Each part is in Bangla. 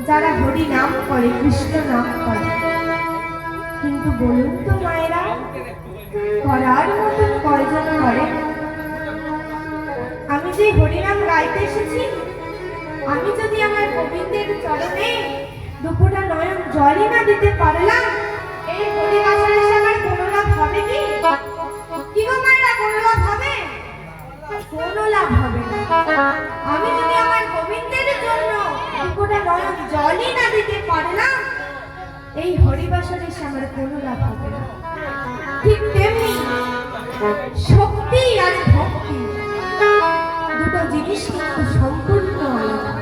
তারা হরি নাম করে, কৃষ্ণ নাম করে। কিন্তু বলুন তো মায়েরা, করার মতন কয়জন করে? আমি যে হরিনাম গাইতে এসেছি, আমি যদি আমার গোবিন্দের চরণে দুপুরটা নয়ন জলই না দিতে পারলাম, এই হরিবাসরে এসে আমার কোনো লাভ হবে কি? কি গো মায়েরা, কোনো লাভ হবে? কোনো লাভ হবে না। আমি যদি আমার গোবিন্দের জন্য দুপুরটা নয়ন জলই না দিতে পারলাম, এই হরিবাসরে এসে আমার কোনো লাভ হবে না। ঠিক তেমনি শক্তি আর ভক্তি দুটো জিনিস কিন্তু সম্পূর্ণ আলাদা।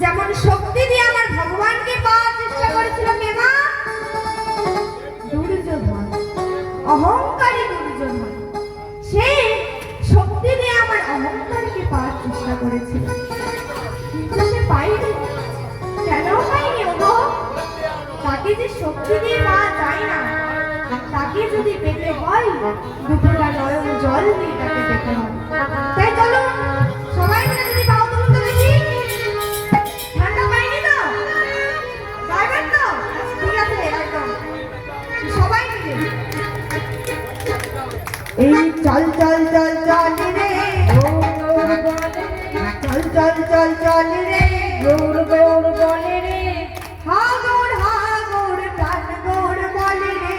যেমন শক্তি দিয়ে আমার ভগবানকে পাওয়ার চেষ্টা করেছিল কে মা? দুর্যোধন, অহংকারী দুর্যোধন। সে শক্তি দিয়ে আমার অহংকারকে পাওয়ার চেষ্টা করেছিল, কিন্তু সে পায়নি। কেন পায়নি গো? তাকে যে শক্তি দিয়ে পাওয়া যায় না, তাকে যদি পেতে হয় দুপুরটা নয়ন জল দিয়ে তাকে পেতে হয়। তাই চলো সবাই মিলে যদি পাও তুলুন তো দেখি। ঠান্ডা পাইনি তো? গাইবেন তো? ঠিক আছে, একদম সবাই মিলে এই চল চল চল চল রে, চল চল চল চল রে, গৌর গৌর বলে রে, হা গৌর প্রাণ গৌর বলে রে,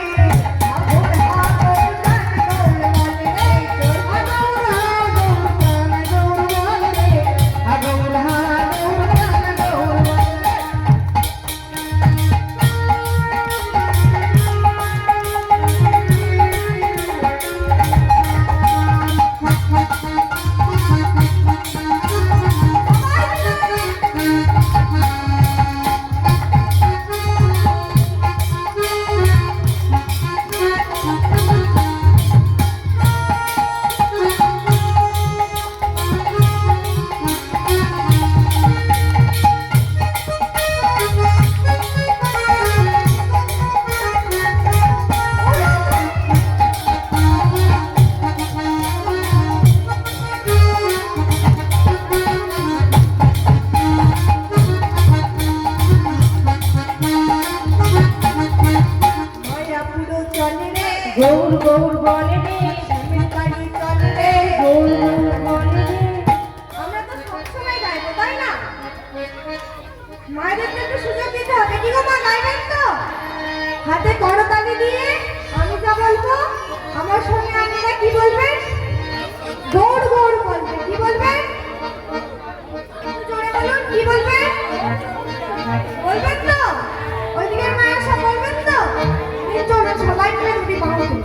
গৌর গৌর বলে রে, বাড়ি চল রে, গৌর গৌর বলে রে। আমরা তো সবসময় গাইবো, তাই না? মায়েদের একটু সুযোগ দিতে হবে। কি গো মা, গাইবেন তো? হাতে করতালি দিয়ে আমি যা বলবো আমার সঙ্গে আপনারা কি বলবেন? গৌর গৌর বলবেন। কি বলবেন? জোরে বলুন, কি বলবেন? বলবেন তো? ওইদিকের মায়ের সব বলবেন তো? চলো সবাই মিলে দুটি পাও তুলি।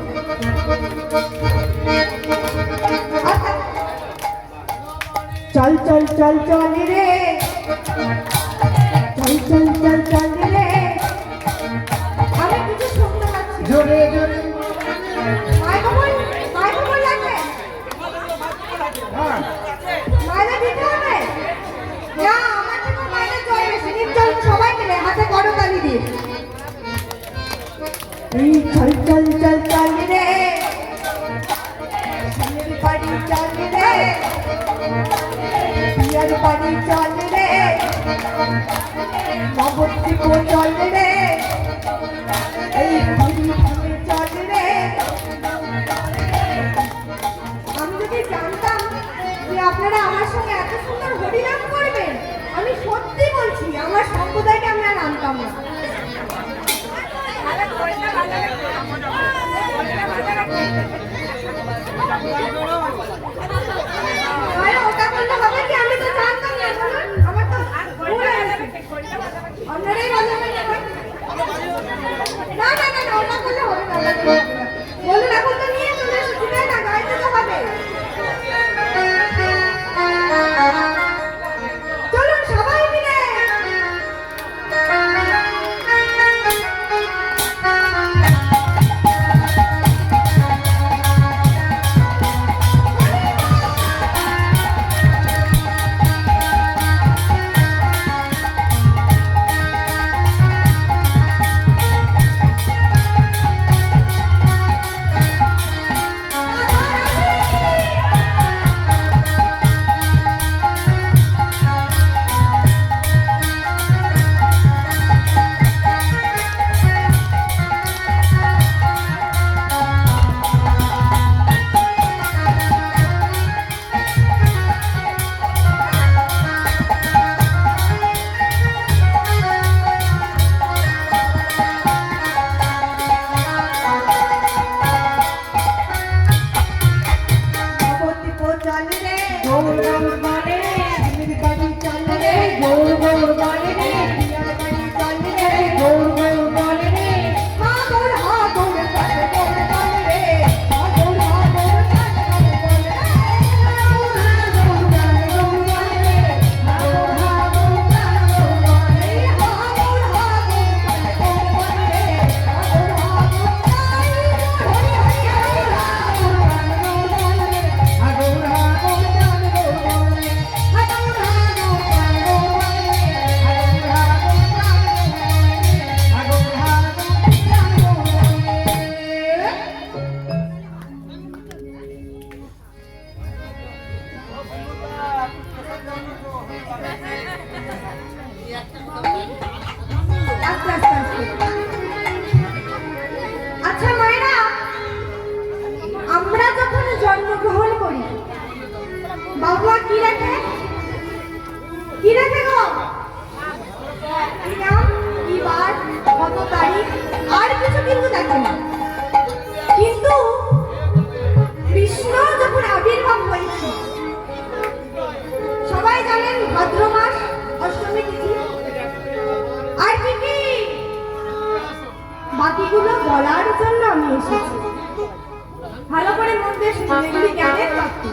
চল চল চল চল রে, চল চল চল চল রে। আমি কিছু শুনতে পাচ্ছি, জোরে জোরে মাইক্রোফোন লাগবে, মাইলে দিতে হবে না? আমার থেকে মাইলে চলে বেশি। চল সবাই মিলে হাতে করতালি দিয়ে এই চল চল চল চল রে, স্বামীর বাড়ি চল রে, বিয়ার বাড়ি চল রে, নবদ্বীপ চল রে, এই হরিধামে চল রে। আমি যদি জানতাম যে আপনারা আমার সঙ্গে এত সুন্দর হরিনাম করবেন, আমি সত্যি বলছি আমার সম্প্রদায়কে আমি আর আনতাম না। ওটা করলে হবে কি? আমি তো জানতাম না, আমার তো আপনারাই বাজাবেন। বা কি রাখে? কি রাখে গো? কি নাম, কি বার, কত তারিখ, আর কিছু কিন্তু দেখে না। কিন্তু কৃষ্ণ যখন আবির্ভাব হয়েছে, সবাই জানেন ভাদ্র মাস অষ্টমী তিথি। আর কি কি বাকিগুলো বলার জন্য আমি এসেছি। ভালো করে মন দিয়ে শুনুন, এগুলি জ্ঞানের তত্ত্ব।